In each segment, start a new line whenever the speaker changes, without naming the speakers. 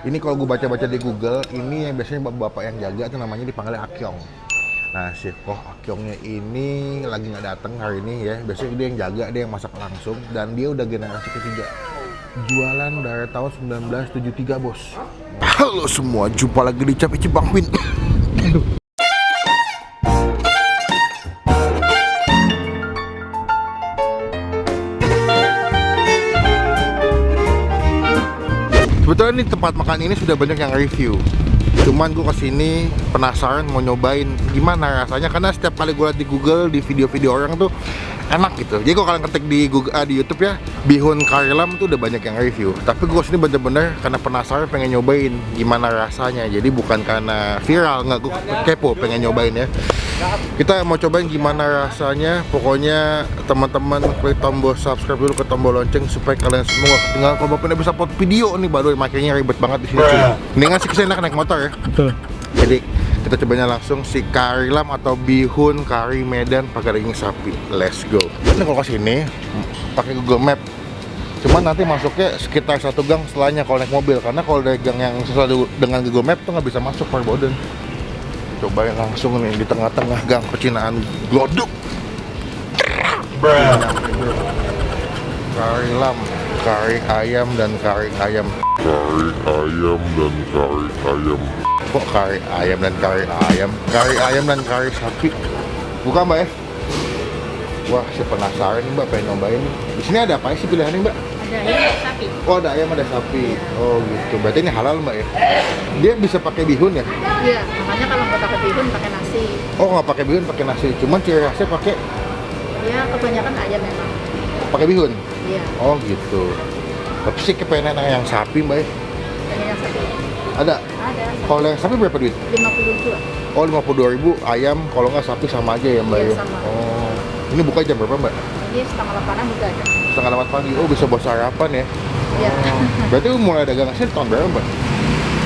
Ini kalau gue baca-baca di Google, ini yang biasanya bapak yang jaga itu namanya dipanggil Akyong. Nah, si Koh Akyongnya ini lagi nggak datang hari ini ya. Biasanya dia yang jaga, dia yang masak langsung, dan dia udah generasi ketiga. Jualan dari tahun 1973, bos. Halo semua, jumpa lagi di Cap Bang Win. Sebetulnya nih tempat makan ini sudah banyak yang review. Cuman gue kesini penasaran mau nyobain gimana rasanya, karena setiap kali gue liat di Google, di video-video orang tuh enak gitu. Jadi kalau kalian ketik di Google, di YouTube ya, bihun kari lam tuh udah banyak yang review. Tapi gue kesini bener-bener karena penasaran, pengen nyobain gimana rasanya. Jadi bukan karena viral, nggak, gue kepo pengen nyobain ya. Kita mau cobain gimana rasanya. Pokoknya teman-teman klik tombol subscribe dulu, ke tombol lonceng supaya kalian semua tinggal kalau bapaknya bisa upload video nih, baru makanya ribet banget di sini. Mendingan sih kesini naik motor ya.
Betul.
Jadi kita cobanya langsung si kari lam atau bihun kari Medan pakai daging sapi. Let's go. Ini kalau kesini pakai Google Map. Cuman nanti masuknya sekitar 1 gang setelahnya kalau naik mobil, karena kalau dari gang yang sesuai dengan Google Map tuh nggak bisa masuk Perboden. Cobain langsung nih di tengah-tengah gang percinaan Glodok. Kari lam, kari ayam dan kari ayam.
Kari ayam dan kari ayam.
Kok kari ayam dan kari ayam? Kari ayam dan kari sapi. Bukan mbak ya? Wah, saya penasaran nih mbak, pengen nyobain. Di sini ada apa sih pilihannya mbak?
Ada ayam, sapi.
Oh, ada ayam, ada sapi. Oh gitu. Berarti ini halal mbak ya? Dia bisa pakai bihun ya?
Iya, makanya kalau nggak pakai bihun pakai nasi.
Oh, nggak pakai bihun, pakai nasi. Cuman ciri khasnya pakai
Ya kebanyakan ayam memang.
pakai bihun.
Iya,
Oh gitu. Tapi sih kepengen yang sapi mbak ya?
pengen yang sapi.
Ada.
Ada.
Kalau yang sapi berapa duit?
52.
Oh, 52.000 ayam, kalau nggak sapi sama aja ya mbak
Iya,
ya?
sama.
Oh. Ini buka jam berapa mbak?
Ini setengah 8-an udah ada.
Setengah 8 pagi. Oh, bisa buat sarapan ya?
Iya.
Berarti mulai dagang sih tahun berapa mbak?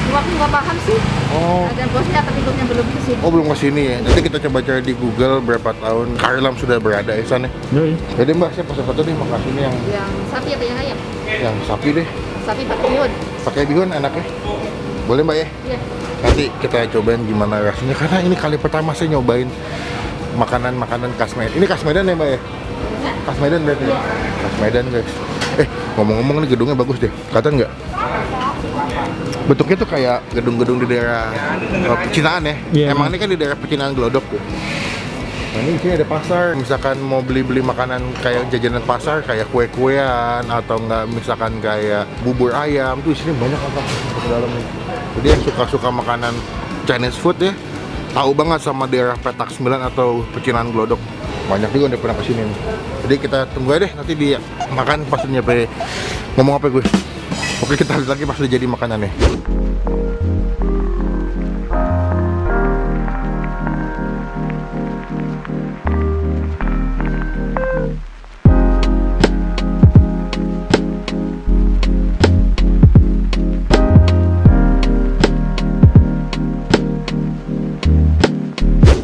Waktu nggak paham sih.
Oh.
Ada bosnya tapi bosnya belum kesini.
Oh, belum kesini ya? Nanti kita coba cari di Google berapa tahun kari lam sudah berada di sana.
Yoi.
Jadi mbak, saya pesan satu nih, makasih nih
Yang sapi apa yang ayam?
yang sapi deh.
Sapi pakai bihun.
Pakai bihun enaknya. Boleh mbak ya?
Iya.
Nanti kita cobain gimana rasanya, karena ini kali pertama saya nyobain makanan-makanan khas Medan. Ini khas Medan ya mbak ya? Khas Medan berarti ya? Khas Medan guys. Ngomong-ngomong nih gedungnya bagus deh, kelihatan nggak? Bentuknya tuh kayak gedung-gedung di daerah pecinaan ya?
Iya,
Emang ini kan di daerah pecinaan Glodok tuh. Nah ini di sini ada pasar, misalkan mau beli-beli makanan kayak jajanan pasar, kayak kue-kuean atau enggak misalkan kayak bubur ayam, tuh di sini banyak apa ke dalam nih. Jadi yang suka-suka makanan Chinese food ya, tahu banget sama daerah Petak 9 atau pecinaan Glodok. Banyak juga udah pernah kesini nih. Jadi kita tunggu aja deh, nanti dia makan pas udah nyampe. Ngomong apa gue? Oke, kita lihat lagi pas udah jadi makanannya.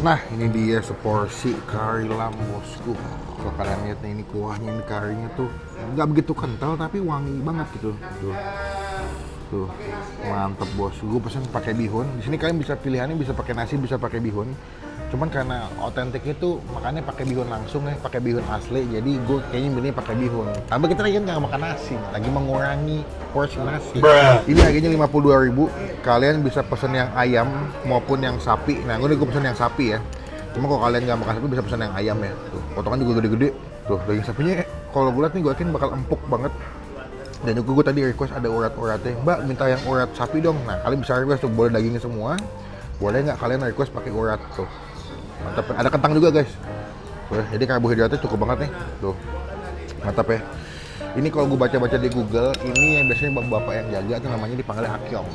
Nah, ini dia seporsi kari lam bosku. Kalau kalian lihat nih, ini kuahnya, ini karinya tuh nggak begitu kental tapi wangi banget gitu. Tuh, mantep bos. Gue pesen pakai bihun. Di sini kalian bisa pilihannya, bisa pakai nasi, bisa pakai bihun. Cuman karena otentiknya tuh makanya pakai bihun langsung ya, pakai bihun asli. Jadi gue kayaknya milih pakai bihun. Tambah kita lagi kan nggak makan nasi, lagi mengurangi porsi nasi. Ini harganya 52.000. Kalian bisa pesen yang ayam maupun yang sapi. Nah, gue pesen yang sapi ya. Cuma kalau kalian nggak makan sapi bisa pesen yang ayam ya. Tuh, potongan juga gede-gede. Tuh, daging sapinya kalau gue lihat nih, gue yakin bakal empuk banget. Dan juga gue tadi request ada urat-uratnya. Mbak, minta yang urat sapi dong. Nah, kalian bisa request tuh, boleh dagingnya semua. Boleh nggak kalian request pakai urat tuh. Mantap. Ada kentang juga guys. Tuh, jadi karbohidratnya cukup banget nih. Tuh, mantap ya. Ini kalau gue baca-baca di Google, ini yang biasanya bapak yang jaga tuh namanya dipanggil Akyong.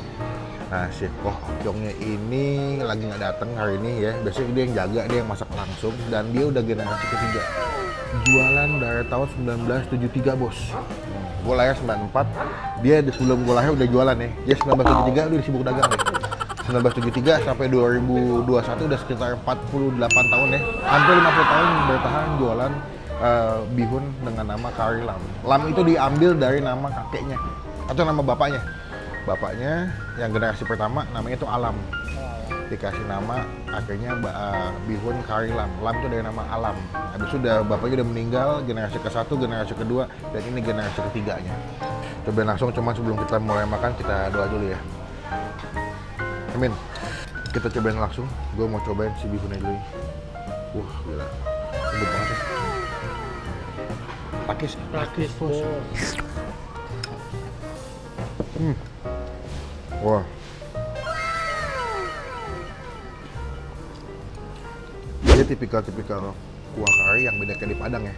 Nah, si Koh Akyongnya ini lagi nggak datang hari ini ya. Biasanya dia yang jaga, dia yang masak langsung, dan dia udah generasi ketiga. Jualan dari tahun 1973 bos. Gue lahir 94, dia sebelum gue lahir udah jualan ya. Dia 1973 udah sibuk dagang deh. 1973 sampai 2021 udah sekitar 48 tahun ya. Hampir 50 tahun bertahan jualan bihun dengan nama kari lam. Lam itu diambil dari nama kakeknya atau nama bapaknya. bapaknya yang generasi pertama namanya itu Alam. Dikasih nama akhirnya bihun kari lam. Lam itu dari nama Alam. Habis itu bapaknya udah meninggal, generasi ke-1, generasi kedua, dan ini generasi ketiganya. Coba langsung, cuman sebelum kita mulai makan kita doa dulu ya. Amin. Kita cobain langsung. Gue mau cobain si bihunnya dulu. Wah, gila. Lembut banget ya. Pakis bos. Wah. Dia tipikal kuah kari yang beda kayak di Padang ya.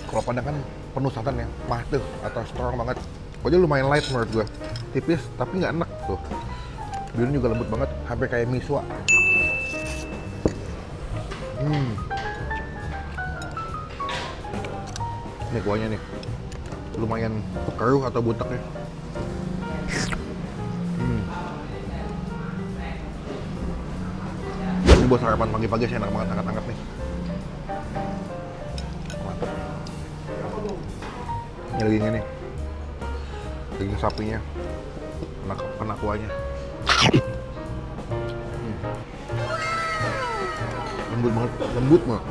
Kalau Padang kan penuh santan ya, mah tuh atau strong banget. Pokoknya lumayan light menurut gue. Tipis tapi nggak enak tuh. Bihun juga lembut banget, hampir kayak miswa. Ini kuahnya nih, lumayan keruh atau butek ya. Ini buat sarapan pagi-pagi sih enak banget, hangat-hangat nih. Mantap. Ini dagingnya nih, daging sapinya, kena kuahnya. Lembut banget.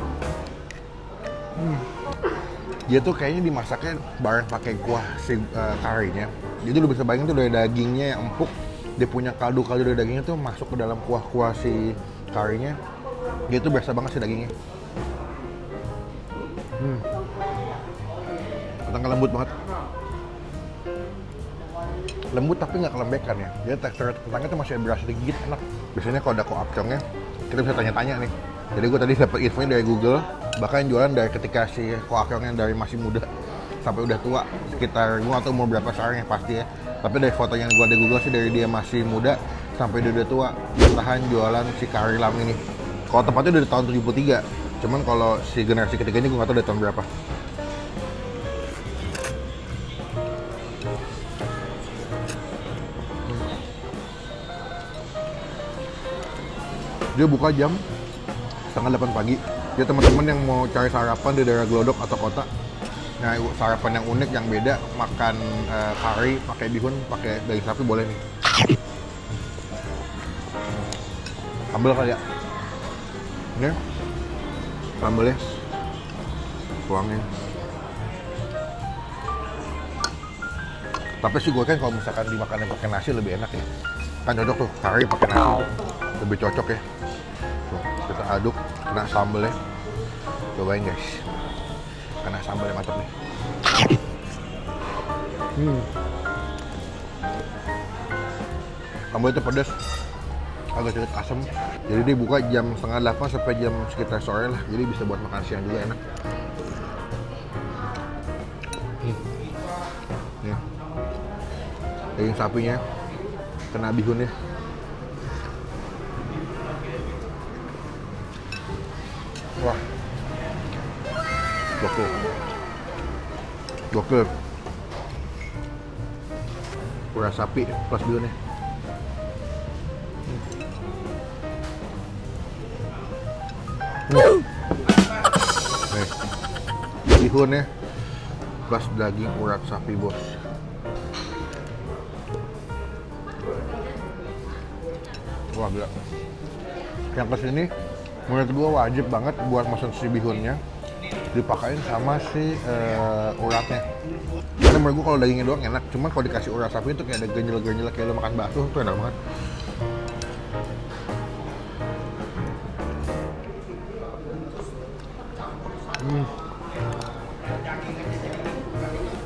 Dia tuh kayaknya dimasaknya bareng pakai kuah si karinya. Jadi lu bisa bayangin tuh dari dagingnya yang empuk, dia punya kaldu dari dagingnya tuh masuk ke dalam kuah si karinya. Dia tuh berasa banget sih dagingnya. Ketangnya lembut banget. Lembut tapi nggak kelembekan ya. Jadi tekstur kentangnya tuh masih berasa digigit, enak. Biasanya kalau ada koapcongnya, kita bisa tanya-tanya nih. Jadi gue tadi dapat infonya dari Google, bahkan jualan dari ketika si koapcongnya dari masih muda sampai udah tua, sekitar gue atau umur berapa sekarang ya pasti ya. Tapi dari foto yang gue ada Google sih dari dia masih muda sampai dia udah tua, bertahan jualan si kari lam ini. Kalau tepatnya dari tahun 73, cuman kalau si generasi ketiganya gue nggak tahu dari tahun berapa. Dia buka jam setengah 8 pagi. Jadi teman-teman yang mau cari sarapan di daerah Glodok atau kota, nah sarapan yang unik, yang beda, makan kari pakai bihun, pakai daging sapi boleh nih. Sambal kali ya. Ini sambalnya, tuangnya. Tapi sih gue kan kalau misalkan dimakan pakai nasi lebih enak ya. Kan cocok tuh kari pakai nasi, lebih cocok ya. Tuh, kita aduk, kena sambalnya. Cobain guys, kena sambalnya mantap nih. Sambal itu pedas, agak sedikit asam. Jadi dia buka jam setengah 8 sampai jam sekitar sore lah. Jadi bisa buat makan siang juga enak. Nih, daging sapinya, kena bihunnya. Wah, gokil. Kuah sapi plus bihunnya. Nih, bihunnya plus daging urat sapi bos. Wah gila. Yang kesini menurut gua wajib banget buat mesen si bihunnya dipakain sama si uratnya. Karena menurut gua kalau dagingnya doang enak, cuman kalau dikasih urat sapi itu kayak ada ganjel-ganjel kayak lo makan bakso tuh enak banget.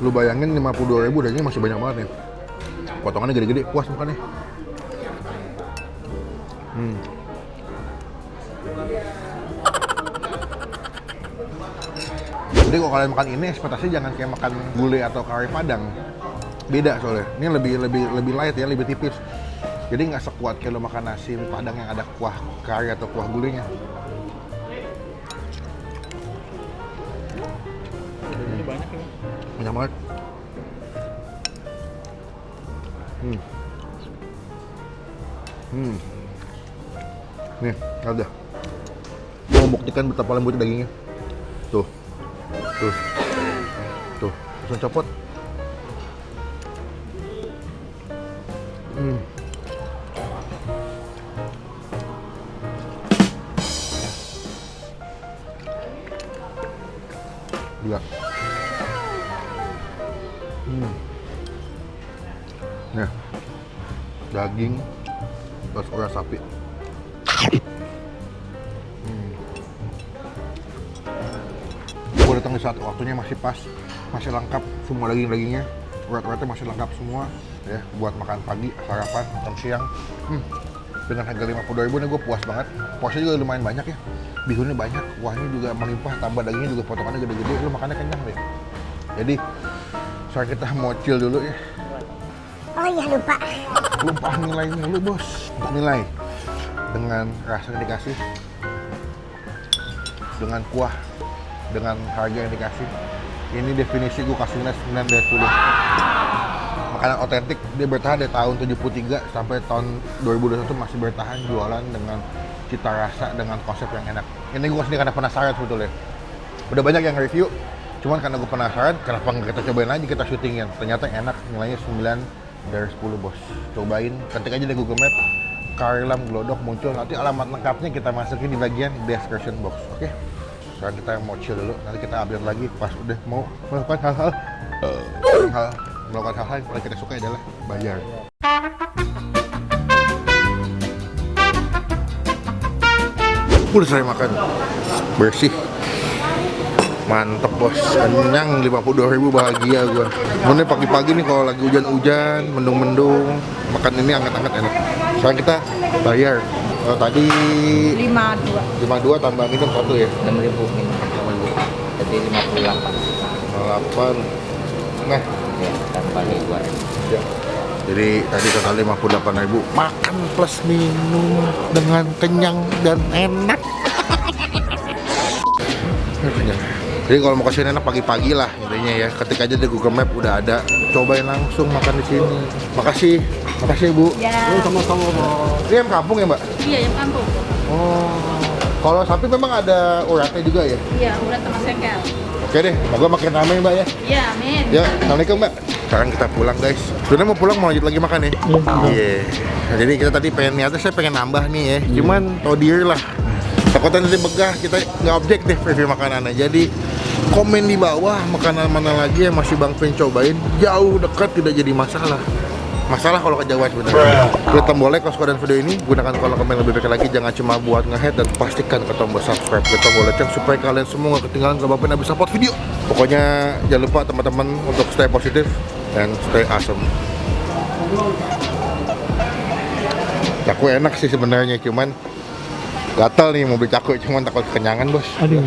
Lu bayangin 52.000 dagingnya masih banyak banget nih. Potongannya gede-gede, puas makannya. Jadi kalau kalian makan ini ekspektasi jangan kayak makan gulai atau kari Padang. Beda soalnya. Ini lebih light ya, lebih tipis. Jadi nggak sekuat kayak lo makan nasi Padang yang ada kuah kari atau kuah gulainya.
Ini banyak ya.
Banyak banget. Nih, ada. Mau buktikan betapa lembut dagingnya. Tuh, langsung copot. Gila. Nah, daging terus urat sapi. Gue datang di saat waktunya masih pas, masih lengkap semua daging-dagingnya, urat-uratnya masih lengkap semua ya buat makan pagi, sarapan, makan siang. Dengan harga 52.000 nih gue puas banget. Porsinya juga lumayan banyak ya. Bihunnya banyak, kuahnya juga melimpah, tambah dagingnya juga potongannya gede-gede, lu makannya kenyang deh. Jadi, sekarang kita mau chill dulu ya.
Oh iya lupa.
Lupa nilai mulu bos. Untuk nilai dengan rasa yang dikasih, dengan kuah, dengan harga yang dikasih, ini definisi gue kasih nilai 9 dari 10. Makanan otentik, dia bertahan dari tahun 73 sampai tahun 2021 masih bertahan jualan dengan cita rasa, dengan konsep yang enak. Ini gue sendiri karena penasaran sebetulnya. Udah banyak yang review, cuman karena gue penasaran, kenapa nggak kita cobain aja, kita syutingin. Ternyata enak, nilainya 9 dari 10 bos. Cobain, ketik aja di Google Map, Kari Lam Glodok muncul. Nanti alamat lengkapnya kita masukin di bagian description box, oke? Sekarang kita mau chill dulu, nanti kita update lagi pas udah mau melakukan hal-hal melakukan hal-hal yang paling kita suka adalah bayar. Udah saya makan bersih, mantep bos, kenyang 52.000, bahagia gua. Ini pagi-pagi nih kalau lagi hujan-hujan, mendung-mendung, makan ini anget-anget enak. Sekarang kita bayar. Kalau tadi 52 tambah minum 1 ya.
6.000 minum 6.000. Jadi 58.
58. Nah,
Ya, tambah nih goreng.
ya. Jadi tadi total 58.000, makan plus minum dengan kenyang dan enak. Kenyang. Jadi kalau mau kesini enak pagi-pagi lah intinya ya. Ketik aja di Google Map udah ada. Cobain langsung makan di sini. Makasih Bu.
Ya.
Sama-sama bos. Ini yang kampung ya Mbak?
Iya, yang kampung.
Oh. Kalau sapi memang ada uratnya juga ya?
Iya, urat sama sengkel.
Oke deh, moga makin ramai Mbak ya.
Iya, amin.
Ya, Assalamualaikum Mbak. Sekarang kita pulang guys. Sebenarnya mau pulang mau lanjut lagi makan ya? Iya. Nah, jadi kita tadi niatnya saya pengen nambah nih ya. Cuman tau diri lah. Takutnya nanti begah, kita nggak objektif review makanannya. Jadi komen di bawah makanan mana lagi yang masih Bang pengen cobain. Jauh dekat tidak jadi masalah. Masalah kalau kejauhan sebenarnya. Klik tombol like kalau suka dengan video ini, gunakan kolom komen lebih baik lagi, jangan cuma buat nge-head, dan pastikan ke tombol subscribe, ke tombol lonceng supaya kalian semua gak ketinggalan kalau Bapak habis upload video. Pokoknya jangan lupa teman-teman untuk stay positif dan stay awesome. Cakwe enak sih sebenarnya, cuman gatal nih mau beli cakwe, cuman takut kekenyangan bos.
Aduh.